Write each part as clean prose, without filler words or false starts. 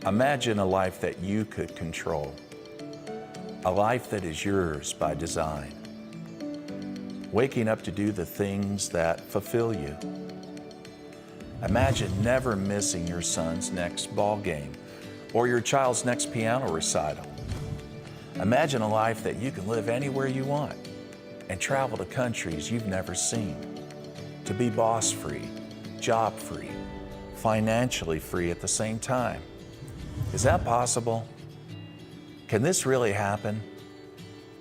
Imagine a life that you could control, a life that is yours by design, waking up to do the things that fulfill you. Imagine never missing your son's next ball game or your child's next piano recital. Imagine a life that you can live anywhere you want and travel to countries you've never seen, to be boss-free, job-free, financially free at the same time. Is that possible? Can this really happen?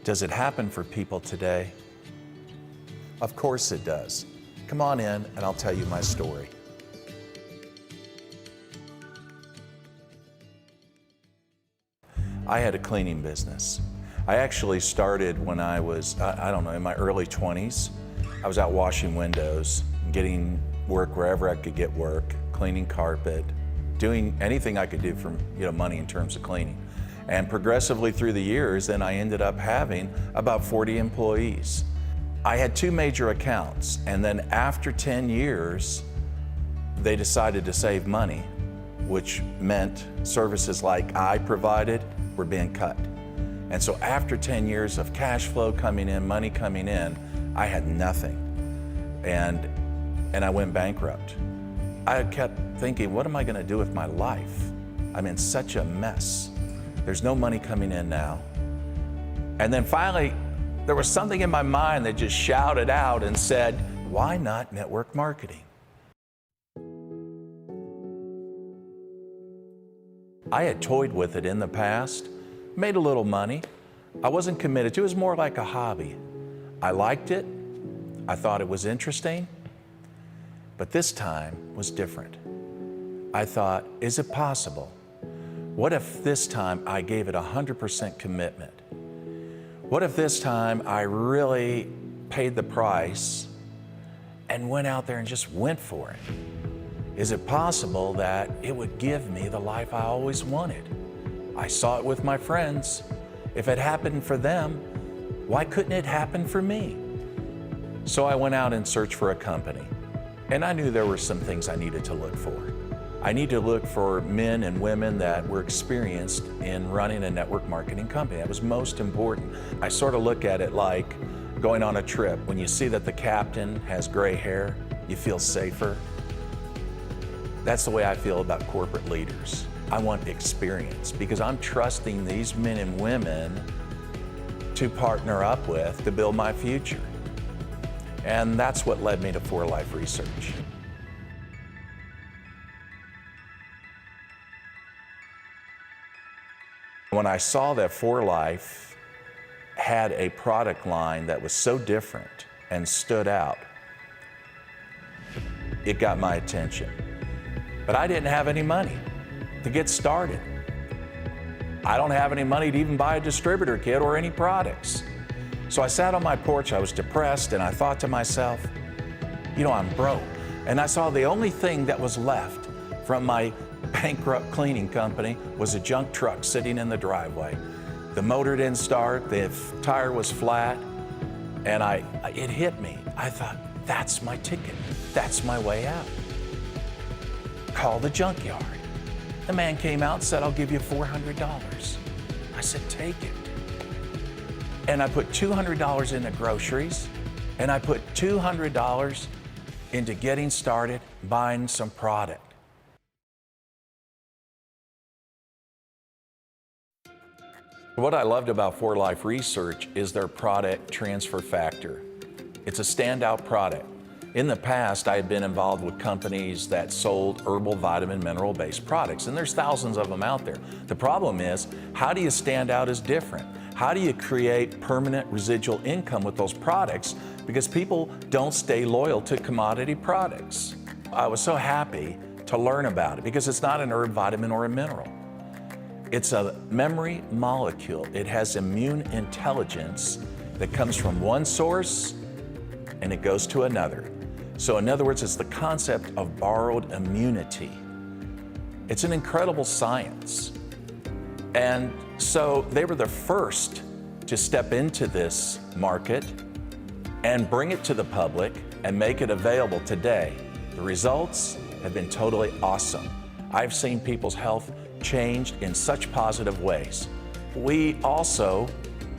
Does it happen for people today? Of course it does. Come on in and I'll tell you my story. I had a cleaning business. I actually started when I was, in my early 20s. I was out washing windows, getting work wherever I could get work, cleaning carpet, doing anything I could do for money in terms of cleaning. And progressively through the years, then I ended up having about 40 employees. I had two major accounts, and then after 10 years, they decided to save money, which meant services like I provided were being cut. And so after 10 years of cash flow coming in, money coming in, I had nothing. And I went bankrupt. I kept thinking, what am I gonna do with my life? I'm in such a mess. There's no money coming in now. And then finally, there was something in my mind that just shouted out and said, why not network marketing? I had toyed with it in the past, made a little money. I wasn't committed to it. It was more like a hobby. I liked it. I thought it was interesting. But this time was different. I thought, is it possible? What if this time I gave it 100% commitment? What if this time I really paid the price and went out there and just went for it? Is it possible that it would give me the life I always wanted? I saw it with my friends. If it happened for them, why couldn't it happen for me? So I went out and searched for a company. And I knew there were some things I needed to look for. I need to look for men and women that were experienced in running a network marketing company. That was most important. I sort of look at it like going on a trip. When you see that the captain has gray hair, you feel safer. That's the way I feel about corporate leaders. I want experience because I'm trusting these men and women to partner up with to build my future. And that's what led me to 4Life Research. When I saw that 4Life had a product line that was so different and stood out, it got my attention. But I didn't have any money to get started. I don't have any money to even buy a distributor kit or any products. So I sat on my porch, I was depressed, and I thought to myself, I'm broke. And I saw the only thing that was left from my bankrupt cleaning company was a junk truck sitting in the driveway. The motor didn't start, the tire was flat, and it hit me. I thought, that's my ticket. That's my way out. Call the junkyard. The man came out and said, I'll give you $400. I said, take it. And I put $200 into groceries, and I put $200 into getting started, buying some product. What I loved about 4Life Research is their product transfer factor. It's a standout product. In the past, I had been involved with companies that sold herbal, vitamin, mineral-based products, and there's thousands of them out there. The problem is, how do you stand out as different? How do you create permanent residual income with those products? Because people don't stay loyal to commodity products. I was so happy to learn about it because it's not an herb, vitamin, or a mineral. It's a memory molecule. It has immune intelligence that comes from one source and it goes to another. So in other words, it's the concept of borrowed immunity. It's an incredible science. And so they were the first to step into this market and bring it to the public and make it available today. The results have been totally awesome. I've seen people's health changed in such positive ways. We also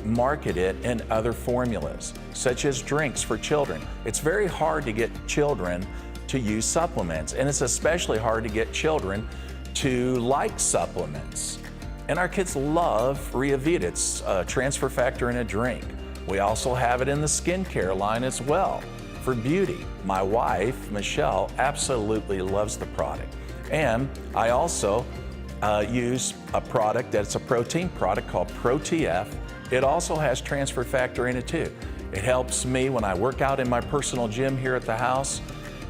market it in other formulas, such as drinks for children. It's very hard to get children to use supplements, and it's especially hard to get children to like supplements. And our kids love Reavita. It's a transfer factor in a drink. We also have it in the skincare line as well for beauty. My wife, Michelle, absolutely loves the product. And I also use a product that's a protein product called ProTF. It also has transfer factor in it too. It helps me when I work out in my personal gym here at the house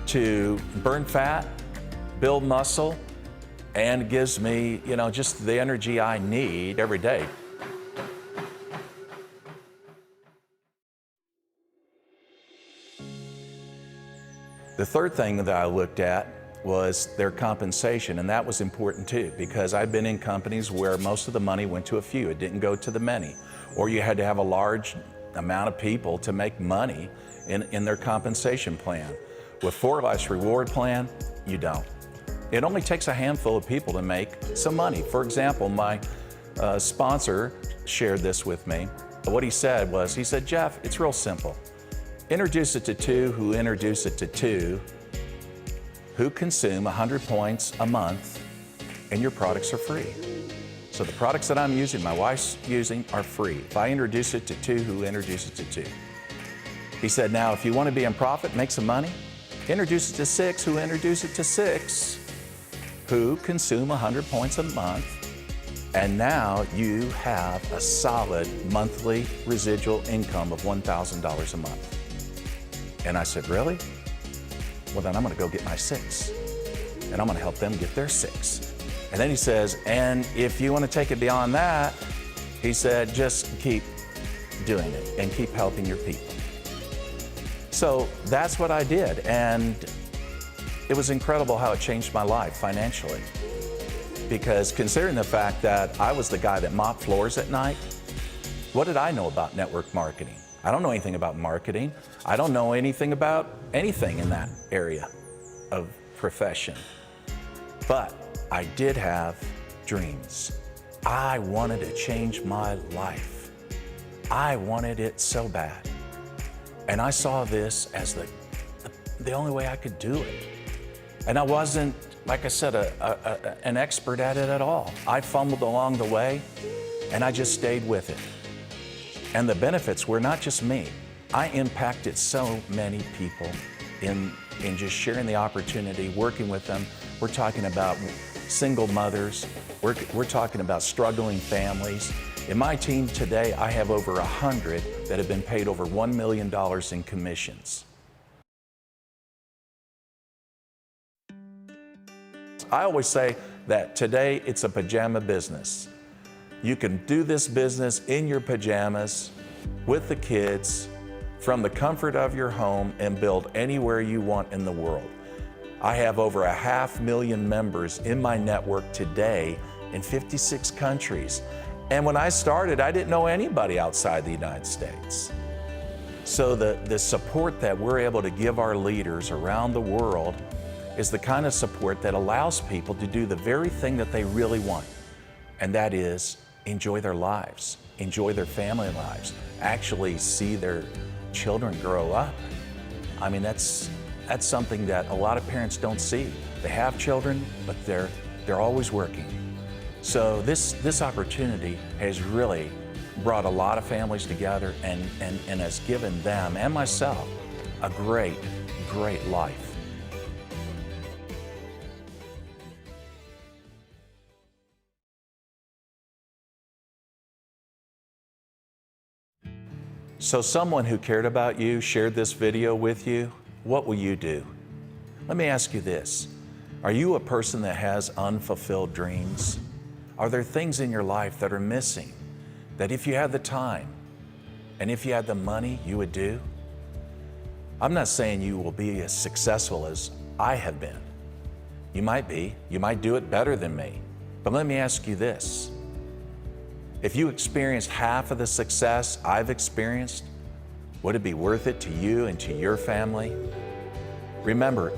to burn fat, build muscle, and gives me, just the energy I need every day. The third thing that I looked at was their compensation, and that was important too, because I've been in companies where most of the money went to a few. It didn't go to the many, or you had to have a large amount of people to make money in their compensation plan. With For Life's reward plan, you don't. It only takes a handful of people to make some money. For example, my sponsor shared this with me. What he said was, Jeff, it's real simple. Introduce it to two who introduce it to two who consume 100 points a month, and your products are free. So the products that I'm using, my wife's using, are free. If I introduce it to two who introduce it to two. He said, now if you want to be in profit, make some money, introduce it to six who introduce it to six who consume 100 points a month, and now you have a solid monthly residual income of $1,000 a month. And I said, really? Well, then I'm going to go get my six, and I'm going to help them get their six. And then he says, and if you want to take it beyond that, he said, just keep doing it and keep helping your people. So that's what I did, and it was incredible how it changed my life financially. Because considering the fact that I was the guy that mopped floors at night, what did I know about network marketing? I don't know anything about marketing. I don't know anything about anything in that area of profession. But I did have dreams. I wanted to change my life. I wanted it so bad. And I saw this as the only way I could do it. And I wasn't, like I said, an expert at it at all. I fumbled along the way, and I just stayed with it. And the benefits were not just me. I impacted so many people in just sharing the opportunity, working with them. We're talking about single mothers. We're talking about struggling families. In my team today, I have over 100 that have been paid over $1 million in commissions. I always say that today it's a pajama business. You can do this business in your pajamas with the kids from the comfort of your home and build anywhere you want in the world. I have over 500,000 members in my network today in 56 countries. And when I started, I didn't know anybody outside the United States. So the support that we're able to give our leaders around the world is the kind of support that allows people to do the very thing that they really want, and that is enjoy their lives, enjoy their family lives, actually see their children grow up. I mean, that's something that a lot of parents don't see. They have children, but they're always working. So this opportunity has really brought a lot of families together and has given them and myself a great life. So someone who cared about you shared this video with you. What will you do? Let me ask you this. Are you a person that has unfulfilled dreams? Are there things in your life that are missing that if you had the time and if you had the money, you would do? I'm not saying you will be as successful as I have been. You might be. You might do it better than me. But let me ask you this. If you experienced half of the success I've experienced, would it be worth it to you and to your family? Remember,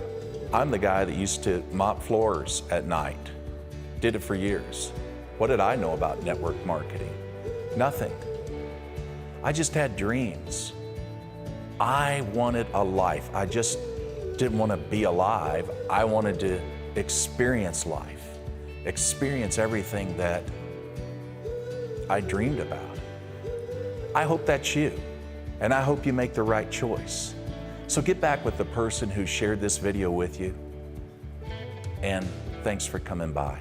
I'm the guy that used to mop floors at night. Did it for years. What did I know about network marketing? Nothing. I just had dreams. I wanted a life. I just didn't want to be alive. I wanted to experience life, experience everything that I dreamed about. I hope that's you, and I hope you make the right choice. So get back with the person who shared this video with you, and thanks for coming by.